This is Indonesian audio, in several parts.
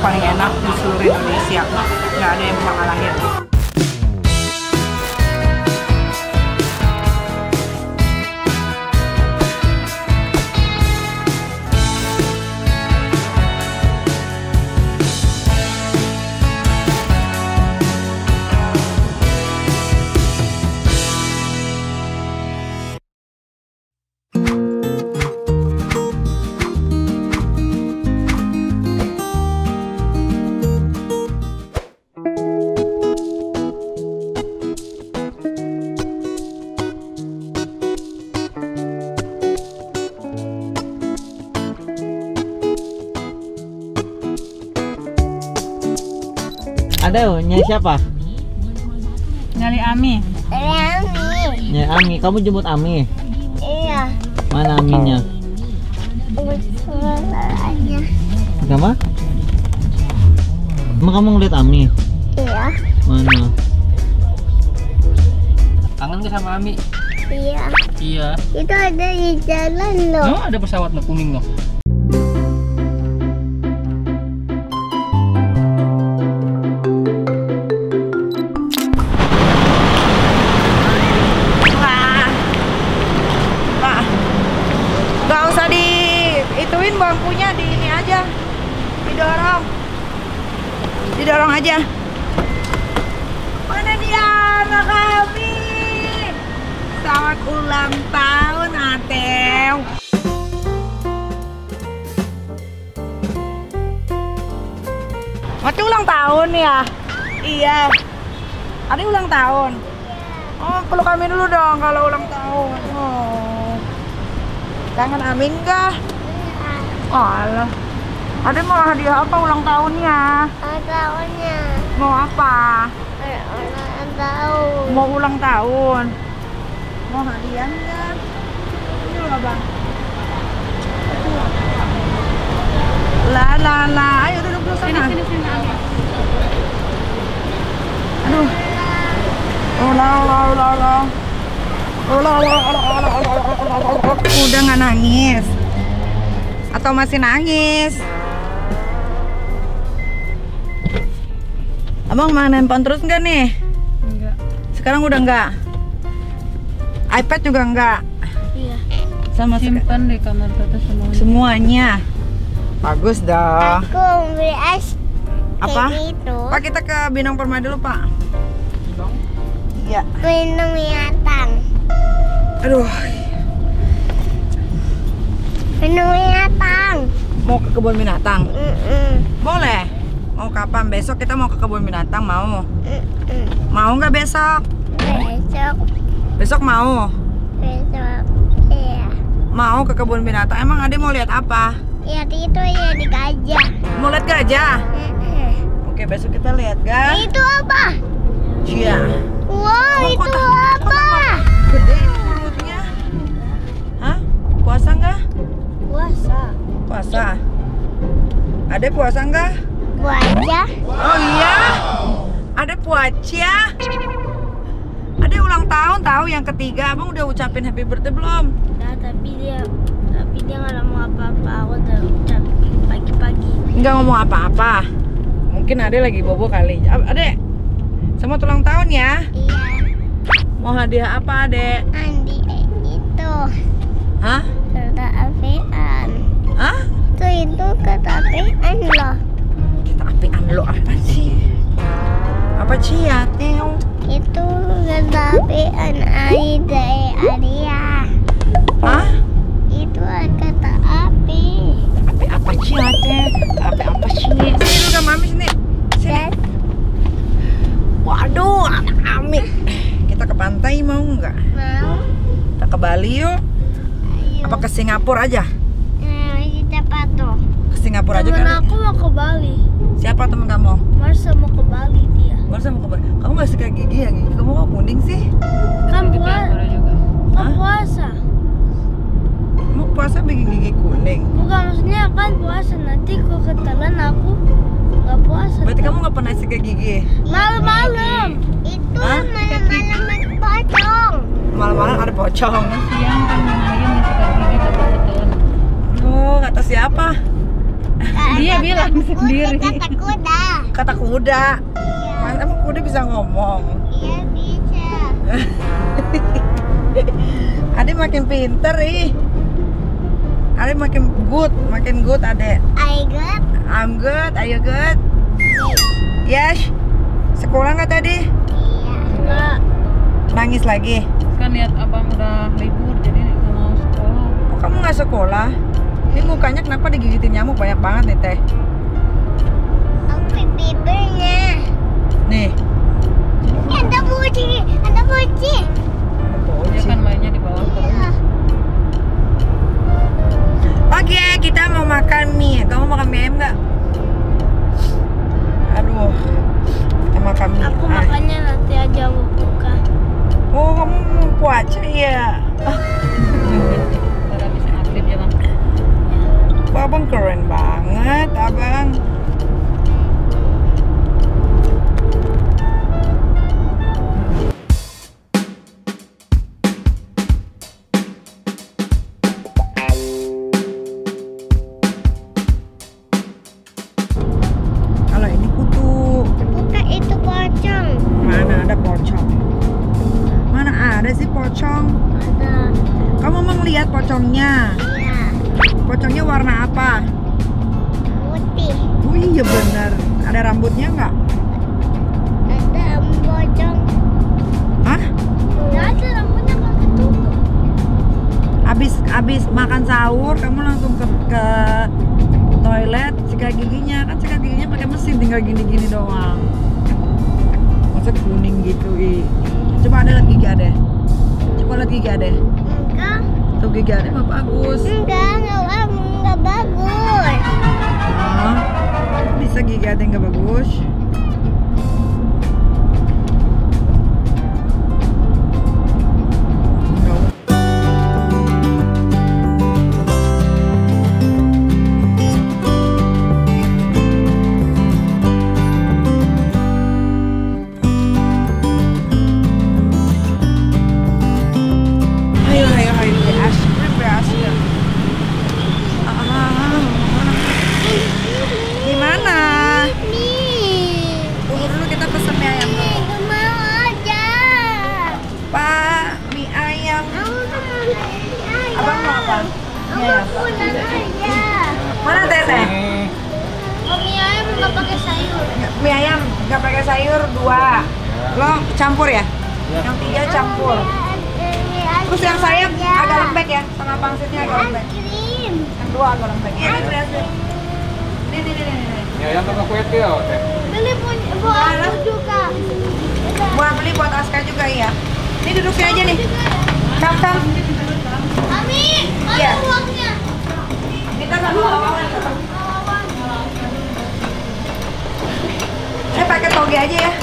paling enak di seluruh Indonesia. Nggak ada yang bisa ngalahin. Ada nyari siapa? Nyari Ami. Nyari Ami. Kamu jemput Ami? Iya. Mana Aminya? Kenapa? Emang kamu ngeliat Ami? Iya. Mana? Kangen gak sama Ami? Iya. Iya. Itu ada di jalan loh. Oh, ada pesawat lo kuning loh. Gak usah diituin bangkunya, di ini aja, didorong aja. Mana dia anak kami? Selamat ulang tahun Ateu. Mati ulang tahun ya? Iya. Ada ulang tahun. Oh, peluk kami dulu dong kalau ulang tahun. Oh. Kangen Amin kah? Iya. Oh, alah. Ada mau hadiah apa ulang tahunnya? Tahunnya. Mau apa? Ulang tahun. Mau ulang tahun. Mau hadiah enggak? Ini loh, Bang. La. Ayo duduk dulu sana. Sini. Aduh. La. Udah nggak nangis? Atau masih nangis? Abang main handphone terus nggak nih? Enggak. Sekarang udah nggak? iPad juga nggak? Iya. Sama Simpan di kamar tata semuanya. semuanya. Bagus dah. Aku beli es. Apa? Itu. Pak, kita ke Binong Permai dulu, Pak. Iya. Minum binatang. Aduh, Minum binatang. mau ke kebun binatang? Boleh. Mau kapan? Besok kita mau ke kebun binatang, mau? Mau nggak besok? Besok. Besok mau? Besok. Iya. Mau ke kebun binatang. Emang Ade mau lihat apa? Lihat itu ya di gajah. Mau lihat gajah? Oke, besok kita lihat gajah. Itu apa? Iya. Wow, itu apa? Gede ini mulutnya. Hah? Puasa nggak? Puasa. Puasa. Ade puasa nggak? Gajah. Oh iya? Ade puasa. Ade ulang tahun tahu yang ketiga. Abang udah ucapin happy birthday belum? Nah, tapi dia nggak ngomong apa-apa. Aku udah ucapin pagi-pagi. Nggak ngomong apa-apa. Mungkin Ade lagi bobo kali. Ade, selamat ulang tahun ya. Iya. Mau hadiah apa, Ade? Andi itu Hah? kereta apian. Hah? Itu kereta apian loh. Kita apian lo apa sih? Apa sih ya, Teo? Itu kereta apian Adia. Hah? Itu kereta api. Api apa sih, Ade? Api apa sih? Sini dulu ke Mami sini. Sini. Dan Waduh, anak Ami. Kita ke pantai mau nggak? mau. Kita ke Bali yuk. Ayo. Apa ke Singapura aja? Kita patuh. Ke Singapura aja Temen kan? aku mau ke Bali. Siapa temen kamu? Marsa mau ke Bali dia. Masa mau ke Bali? Kamu nggak suka gigi ya, Gigi? Kamu kok kuning sih? Kan puasa. Kan Hah? puasa. Kamu puasa bikin gigi kuning? Bukan, maksudnya kan puasa. Nanti kok ketelan aku nggak puasa. Berarti kamu nggak pernah sikat gigi? Malam-malam. Itu Hah? malam-malam pocong. Malam-malam ada pocong. Siang kan lumayan masih sikat gigi tapi ketelan. Oh, kata siapa? Dia bilang sendiri. Kata kuda. Kata kuda. Iya. Mana emang kuda bisa ngomong? Iya bisa. Ade makin pinter ih. Ade makin good Ade. I got. I'm good, are you good? Yes. Sekolah nggak tadi? Iya. Enggak. Nangis lagi? Kan lihat abang udah libur jadi nggak mau sekolah. Oh, kamu nggak sekolah? Ini mukanya kenapa digigitin nyamuk banyak banget nih teh? Aku bibirnya. Nih. Ada buci. Ada buci. Dia kan mainnya di bawah terus. Iya. Oke, kita mau makan mie. Kamu makan mie ayam nggak? Aduh, kita makan mie. Aku makannya nanti aja mau buka. Oh, kamu mau puasa ya? Pada bisa aktif ya bang. Wah, abang keren banget, abang. Kalau ini kutu. Bukan itu pocong. Mana ada pocong? Mana ada sih pocong? Ada. Kamu mau ngeliat pocongnya? Iya. Pocongnya warna apa? Putih. Oh iya bener. Ada rambutnya nggak? Ada pocong. Hah? Nggak ada rambutnya kan ketutup. Abis makan sahur kamu langsung ke toilet sikat giginya, kan sikat giginya pakai mesin, tinggal gini-gini doang. Masa kuning gitu ih. Coba ada lihat gigi Ade. Coba lihat gigi Ade. Enggak. Tuh gigi Ade mah bagus. Enggak bagus. Hah? Bisa gigi Ade nggak bagus? Ayo, beli es krim. Gimana? Nih. Tunggu dulu, kita pesen mie ayam dulu. Nggak mau aja. Pak, mie ayam. Aku mau mie ayam. Abang mau apa? Mie ayam. Aku pulang aja. Mana teteh? Mau mie ayam nggak pakai sayur. Mie ayam nggak pakai sayur 2. Lo campur ya? Yang 3 campur. Terus yang saya agak lembek ya, sama pangsitnya agak lembek. Krim. Yang 2 agak lembek. Ini berhasil. Nih. Ya, yang tengah kue tio, teh. Beli buat aku juga. Buat beli buat Aska juga ya. Ini duduk sini aja nih. Kam. Ami, Iya. ada uangnya. Kita sama lawan. Saya pakai toge aja ya.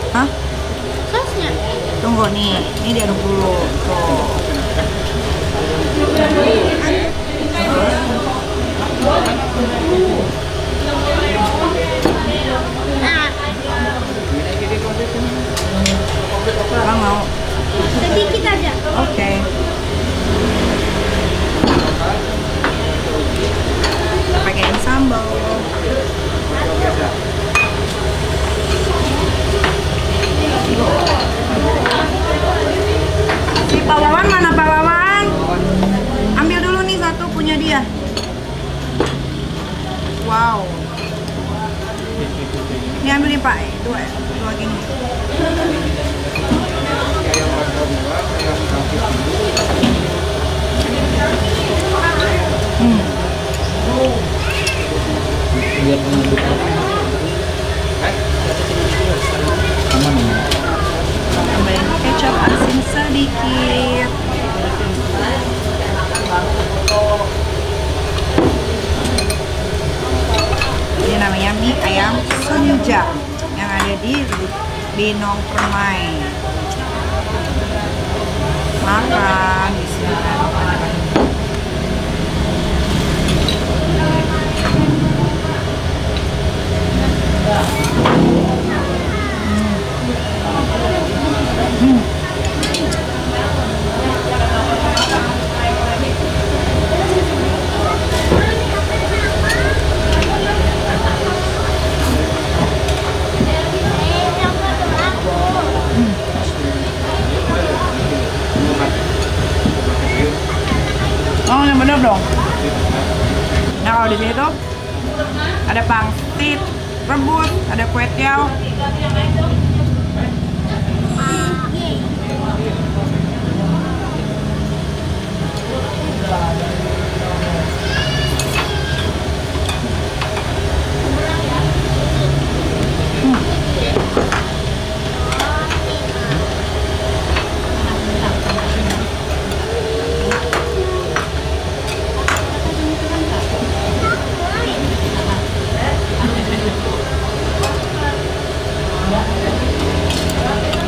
Hah? Sosnya. Tunggu nih, ini diaduk dulu. Tuh. Nah, Abang mau? sedikit aja. Oke. Kita pakein sambal. Si Pak Wawan mana Pak Wawan? Ambil dulu nih satu punya dia. Binong Permai. Makan di sini. Oh, yang bener dong. Nah, kalau di sini tuh ada pangsit rebus, ada kue tiaw.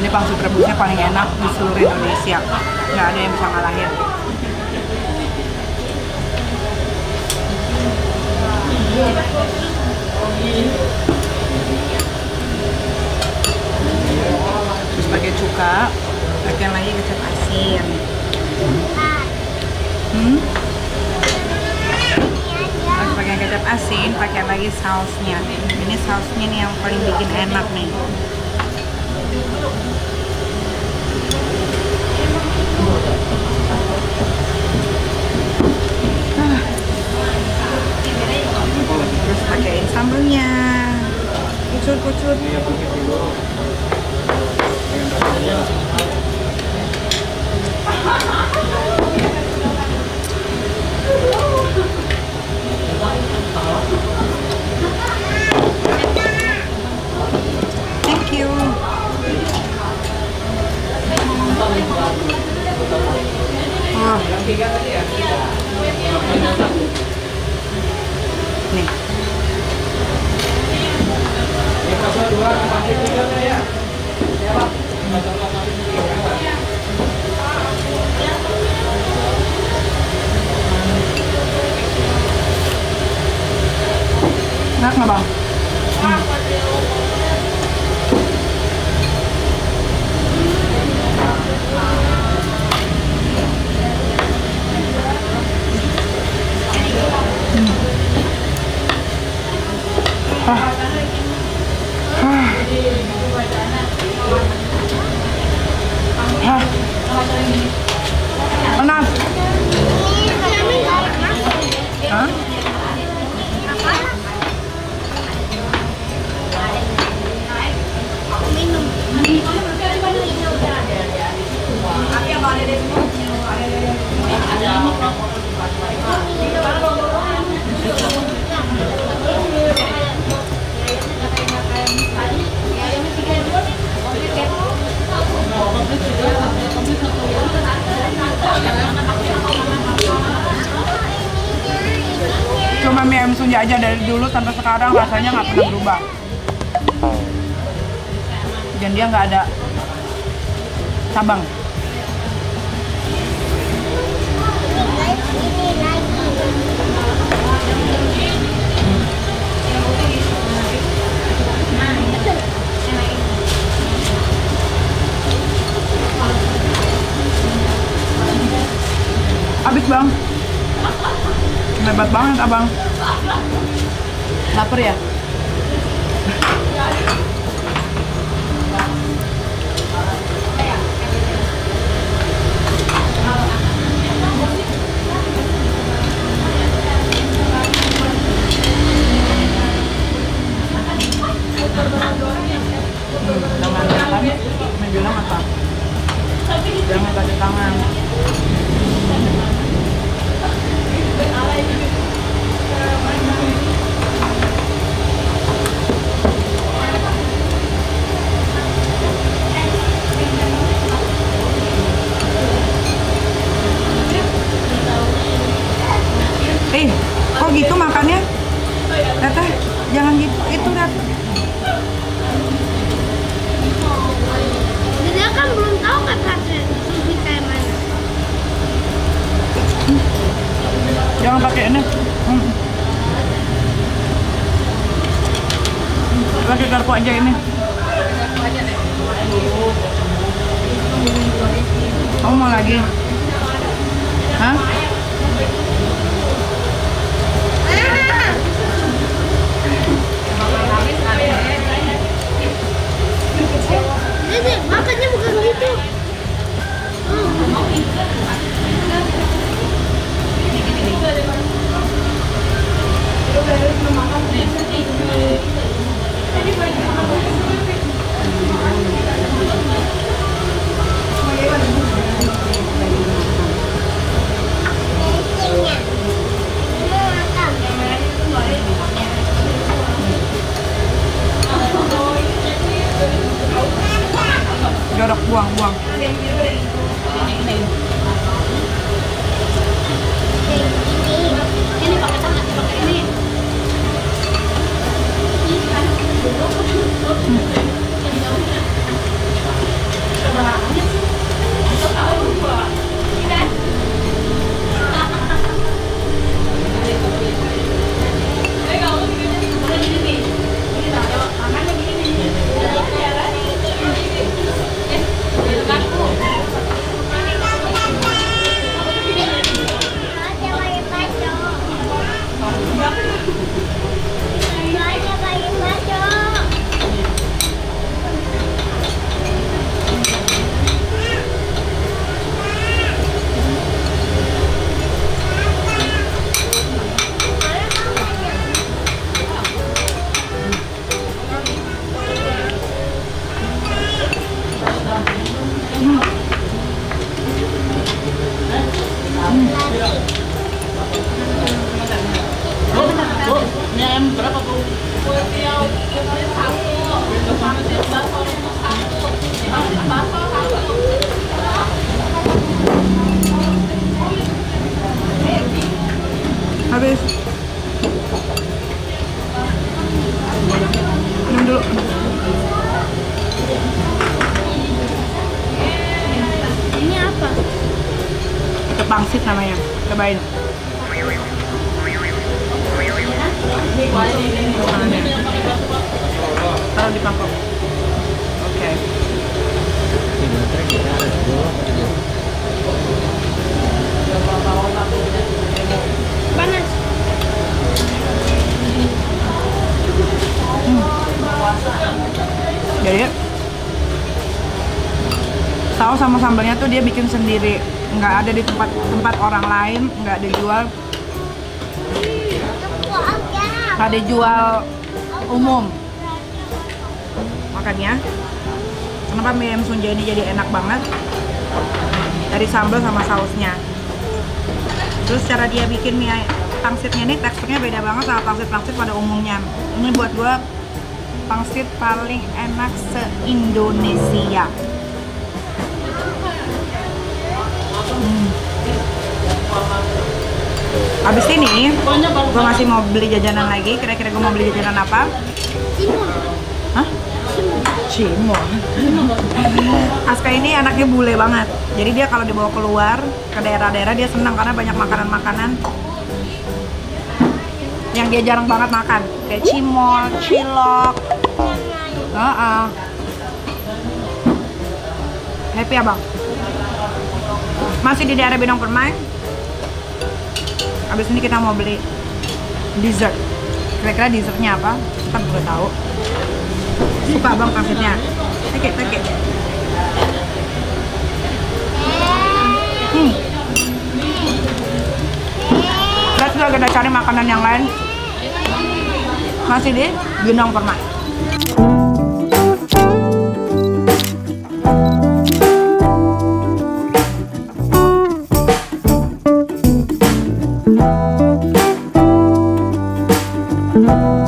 Ini pangsit rebusnya paling enak di seluruh Indonesia, nggak ada yang bisa ngalahin. Terus pakai cuka, pakai lagi kecap asin. Terus pakai kecap asin, pakai lagi sausnya. Ini sausnya nih yang paling bikin enak nih. Terus pakaiin sambelnya, kucut. Thank you. Oh. Nih. Enak nggak bang? Panas. Hah? Cuma mie ayam Sunda aja dari dulu sampai sekarang rasanya nggak pernah berubah. Dan dia nggak ada cabang. Habis bang. Hebat banget abang. Lapar ya? Jangan bilang apa? Jangan pakai tangan. Kok gitu makannya? Teteh, jangan gitu, itu Rat. aku aja ini. Kamu mau lagi? Hah? Dede, makannya bukan gitu. Jorok, buang. Ini ayam berapa, Bu? Habis. Minum dulu. Ini apa? Itu pangsit namanya. Cobain. Taruh di mangkok. Oke. Panas. Jadi saus sama sambalnya tuh dia bikin sendiri, nggak ada di tempat orang lain, nggak dijual, nggak dijual umum. Makanya kenapa mie ayam Sunja ini jadi enak banget dari sambal sama sausnya. Terus cara dia bikin mie pangsitnya ini teksturnya beda banget sama pangsit-pangsit pada umumnya. Ini buat gua pangsit paling enak se-Indonesia. Abis ini gue masih mau beli jajanan lagi. Kira-kira gue mau beli jajanan apa? Hah? Cimol. Aska ini anaknya bule banget. Jadi dia kalau dibawa keluar ke daerah-daerah dia senang karena banyak makanan-makanan yang dia jarang banget makan, kayak cimol, cilok. Happy abang. Masih di daerah Bidang Permai. Abis ini kita mau beli dessert. Kira-kira dessertnya apa? Kita belum tahu. Suka abang pangsitnya. Take it. Let's go, kita cari makanan yang lain. Masih di Bidang Permai. Thank you.